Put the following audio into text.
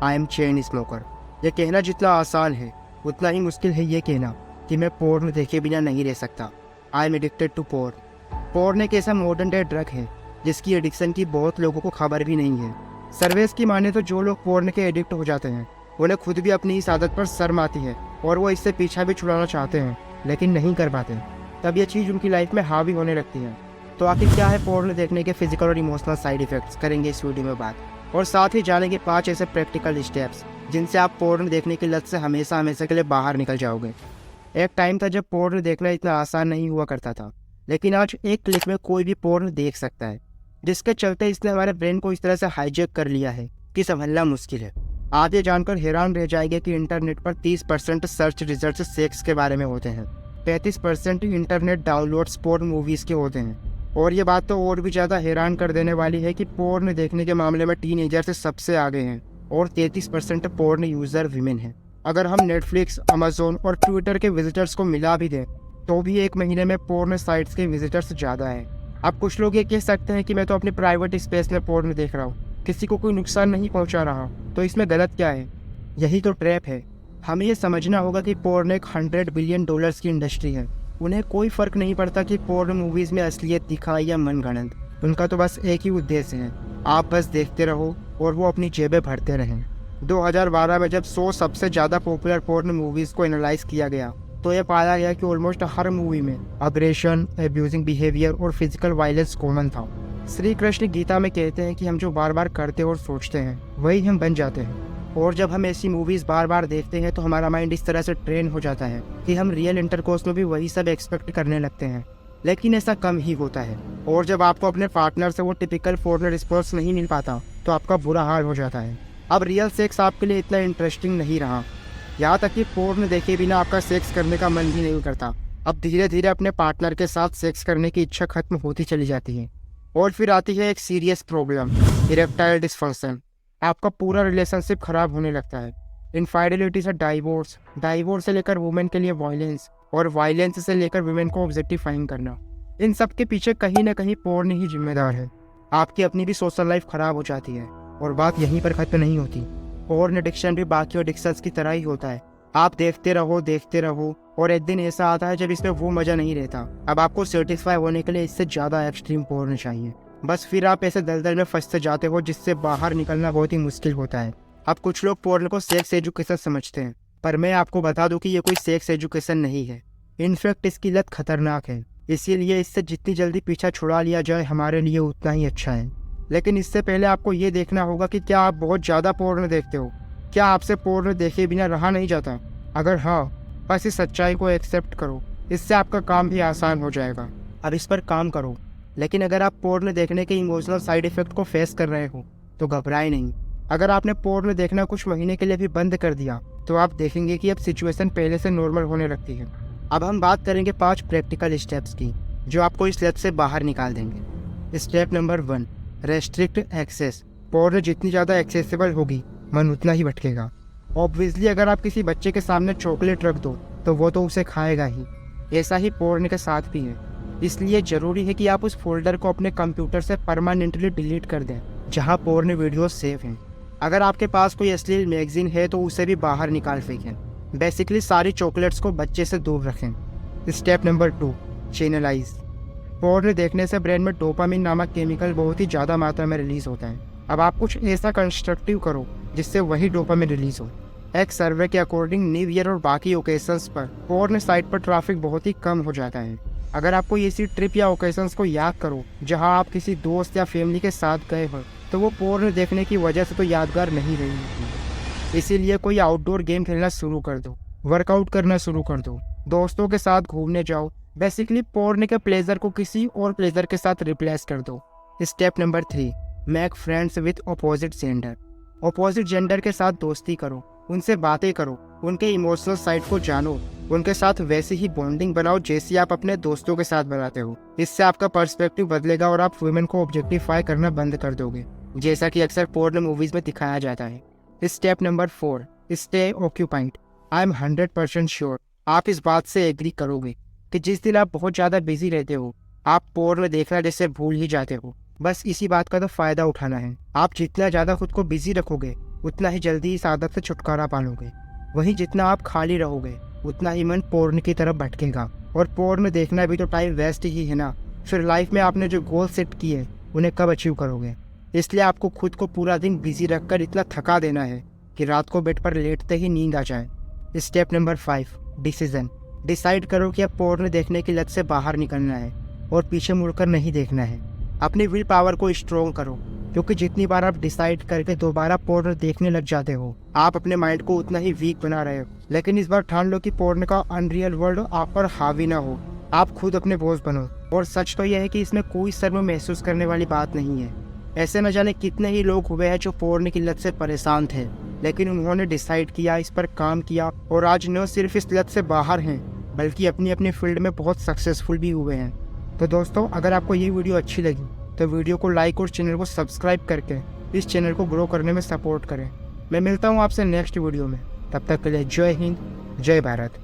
I am chain smoker. यह कहना जितना आसान है उतना ही मुश्किल है ये कहना कि मैं पोर्न देखे बिना नहीं रह सकता। I'm addicted to porn. Porn एक ऐसा मॉडर्न डे ड्रग है जिसकी एडिक्शन की बहुत लोगों को खबर भी नहीं है। सर्वेस की माने तो जो लोग पोर्न के एडिक्ट हो जाते हैं उन्हें खुद भी अपनी इस आदत पर शर्म आती है और वो इससे पीछा भी छुड़ाना चाहते हैं लेकिन नहीं कर पाते। तब यह चीज़ उनकी लाइफ में हावी होने लगती है। तो आखिर क्या है पोर्न देखने के फिजिकल और इमोशनल साइड इफेक्ट्स, करेंगे इस वीडियो में बात। और साथ ही जानेंगे 5 ऐसे प्रैक्टिकल स्टेप्स जिनसे आप पोर्न देखने की लत से हमेशा हमेशा के लिए बाहर निकल जाओगे। एक टाइम था जब पोर्न देखना इतना आसान नहीं हुआ करता था, लेकिन आज एक क्लिक में कोई भी पोर्न देख सकता है, जिसके चलते इसने हमारे ब्रेन को इस तरह से हाईजैक कर लिया है कि संभलना मुश्किल है। आप ये जानकर हैरान रह जाएंगे कि इंटरनेट पर 30% सर्च रिजल्ट सेक्स के बारे में होते हैं, 35% इंटरनेट डाउनलोड्स पोर्न मूवीज़ के होते हैं। और ये बात तो और भी ज़्यादा हैरान कर देने वाली है कि पोर्न देखने के मामले में टीनेजर से सबसे आगे हैं और 33% पोर्न यूज़र विमेन हैं। अगर हम नेटफ्लिक्स, अमेजोन और ट्विटर के विजिटर्स को मिला भी दें तो भी एक महीने में पोर्न साइट्स के विजिटर्स ज़्यादा हैं। अब कुछ लोग ये कह सकते हैं कि मैं तो अपनी प्राइवेट स्पेस में पोर्न देख रहा हूँ, किसी को कोई नुकसान नहीं पहुँचा रहा, तो इसमें गलत क्या है? यही तो ट्रैप है। हमें ये समझना होगा कि पोर्न एक $100 बिलियन की इंडस्ट्री है। उन्हें कोई फ़र्क नहीं पड़ता कि पोर्न मूवीज़ में असलियत दिखाई या मनगढ़ंत। उनका तो बस एक ही उद्देश्य है, आप बस देखते रहो और वो अपनी जेबें भरते रहें। 2012 में जब 100 सबसे ज़्यादा पॉपुलर पोर्न मूवीज़ को एनालाइज किया गया तो ये पाया गया कि ऑलमोस्ट हर मूवी में अग्रेशन, एब्यूजिंग बिहेवियर और फिजिकल वायलेंस कॉमन था। श्री कृष्ण गीता में कहते हैं कि हम जो बार बार करते और सोचते हैं वही हम बन जाते हैं। और जब हम ऐसी मूवीज़ बार बार देखते हैं तो हमारा माइंड इस तरह से ट्रेन हो जाता है कि हम रियल इंटरकोर्स में भी वही सब एक्सपेक्ट करने लगते हैं, लेकिन ऐसा कम ही होता है। और जब आपको अपने पार्टनर से वो टिपिकल पोर्न रिस्पॉन्स नहीं मिल पाता तो आपका बुरा हाल हो जाता है। अब रियल सेक्स आपके लिए इतना इंटरेस्टिंग नहीं रहा, यहाँ तक कि पोर्न देखे बिना आपका सेक्स करने का मन भी नहीं करता। अब धीरे धीरे अपने पार्टनर के साथ सेक्स करने की इच्छा खत्म होती चली जाती है। और फिर आती है एक सीरियस प्रॉब्लम, इरेक्टाइल डिसफंक्शन। आपका पूरा रिलेशनशिप खराब होने लगता है। इनफाइडेलिटी से डाइवोर्स, डाइवोर्स से लेकर वुमेन के लिए वायलेंस, और वायलेंस से लेकर वुमेन को ऑब्जेक्टिफाइंग करना, इन सब के पीछे कहीं ना कहीं पोर्न ही जिम्मेदार है। आपकी अपनी भी सोशल लाइफ खराब हो जाती है। और बात यहीं पर खत्म नहीं होती। पोर्न एडिक्शन भी बाकी एडिक्शंस की तरह ही होता है। आप देखते रहो और एक दिन ऐसा आता है जब इसमें वो मज़ा नहीं रहता। अब आपको सेटिस्फाई होने के लिए इससे ज़्यादा एक्सट्रीम पोर्न चाहिए। बस फिर आप ऐसे दलदल में फंसते जाते हो जिससे बाहर निकलना बहुत ही मुश्किल होता है। अब कुछ लोग पोर्न को सेक्स एजुकेशन समझते हैं, पर मैं आपको बता दूं कि ये कोई सेक्स एजुकेशन नहीं है। इनफैक्ट इसकी लत खतरनाक है, इसीलिए इससे जितनी जल्दी पीछा छुड़ा लिया जाए हमारे लिए उतना ही अच्छा है। लेकिन इससे पहले आपको ये देखना होगा कि क्या आप बहुत ज़्यादा पोर्न देखते हो, क्या आपसे पोर्न देखे बिना रहा नहीं जाता। अगर हाँ, बस इस सच्चाई को एक्सेप्ट करो, इससे आपका काम भी आसान हो जाएगा। अब इस पर काम करो। लेकिन अगर आप पोर्न देखने के इमोशनल साइड इफेक्ट को फेस कर रहे हो तो घबराएं नहीं। अगर आपने पोर्न देखना कुछ महीने के लिए भी बंद कर दिया तो आप देखेंगे कि अब सिचुएशन पहले से नॉर्मल होने लगती है। अब हम बात करेंगे 5 प्रैक्टिकल स्टेप्स की जो आपको इस लत से बाहर निकाल देंगे। Step number 1, restrict access. Porn जितनी ज़्यादा एक्सेसिबल होगी मन उतना ही भटकेगा। ऑब्वियसली अगर आप किसी बच्चे के सामने चॉकलेट रख दो तो वो तो उसे खाएगा ही। ऐसा ही पोर्न के साथ भी है। इसलिए ज़रूरी है कि आप उस फोल्डर को अपने कंप्यूटर से परमानेंटली डिलीट कर दें जहां पोर्न वीडियोस सेव हैं। अगर आपके पास कोई अश्लील मैगजीन है तो उसे भी बाहर निकाल फेंकें। बेसिकली सारी चॉकलेट्स को बच्चे से दूर रखें। Step number 2, channelise. पोर्न देखने से ब्रेन में डोपामिन नामक केमिकल बहुत ही ज़्यादा मात्रा में रिलीज़ होता है। अब आप कुछ ऐसा कंस्ट्रक्टिव करो जिससे वही डोपामिन रिलीज़ हो। एक सर्वे के अकॉर्डिंग न्यू ईयर और बाकी ओकेजन्स पर पोर्न साइट पर ट्रैफिक बहुत ही कम हो जाता है। अगर आपको इसी ट्रिप या ओकेजन्स को याद करो जहां आप किसी दोस्त या फैमिली के साथ गए हो तो वो पोर्न देखने की वजह से तो यादगार नहीं रही होती। इसीलिए कोई आउटडोर गेम खेलना शुरू कर दो, वर्कआउट करना शुरू कर दो, दोस्तों के साथ घूमने जाओ। बेसिकली पोर्न के प्लेजर को किसी और प्लेजर के साथ रिप्लेस कर दो। Step number 3, make friends with opposite gender. Opposite gender के साथ दोस्ती करो, उनसे बातें करो, उनके इमोशनल साइड को जानो, उनके साथ वैसी ही बॉन्डिंग बनाओ जैसी आप अपने दोस्तों के साथ बनाते हो। इससे आपका पर्सपेक्टिव बदलेगा और आप वुमेन को ऑब्जेक्टिफाई करना बंद कर दोगे, जैसा कि अक्सर पोर्न मूवीज में दिखाया जाता है। Step number 4, stay occupied. I am 100% sure आप इस बात से एग्री करोगे कि जिस दिन आप बहुत ज़्यादा बिजी रहते हो आप पोर्न देखना जैसे भूल ही जाते हो। बस इसी बात का तो फ़ायदा उठाना है। आप जितना ज़्यादा खुद को बिजी रखोगे उतना ही जल्दी इस आदत से छुटकारा पालोगे। वहीं जितना आप खाली रहोगे उतना ही मन पोर्न की तरफ भटकेगा, और पोर्न देखना भी तो टाइम वेस्ट ही है ना। फिर लाइफ में आपने जो गोल सेट किए उन्हें कब अचीव करोगे? इसलिए आपको खुद को पूरा दिन बिजी रखकर इतना थका देना है कि रात को बेड पर लेटते ही नींद आ जाए। Step number 5, decision. डिसाइड करो कि अब पोर्न देखने की लत से बाहर निकलना है और पीछे मुड़कर नहीं देखना है। अपनी विल पावर को स्ट्रॉन्ग करो, क्योंकि जितनी बार आप डिसाइड करके दोबारा पोर्न देखने लग जाते हो आप अपने माइंड को उतना ही वीक बना रहे हो। लेकिन इस बार ठान लो कि पोर्न का अनरियल वर्ल्ड आप पर हावी ना हो, आप खुद अपने बॉस बनो। और सच तो यह है कि इसमें कोई शर्म महसूस करने वाली बात नहीं है। ऐसे न जाने कितने ही लोग हुए हैं जो पोर्न की लत से परेशान थे, लेकिन उन्होंने डिसाइड किया, इस पर काम किया, और आज न सिर्फ इस लत से बाहर हैं बल्कि अपनी अपनी फील्ड में बहुत सक्सेसफुल भी हुए हैं। तो दोस्तों, अगर आपको ये वीडियो अच्छी लगी तो वीडियो को लाइक और चैनल को सब्सक्राइब करके इस चैनल को ग्रो करने में सपोर्ट करें। मैं मिलता हूँ आपसे नेक्स्ट वीडियो में, तब तक के लिए जय हिंद, जय भारत।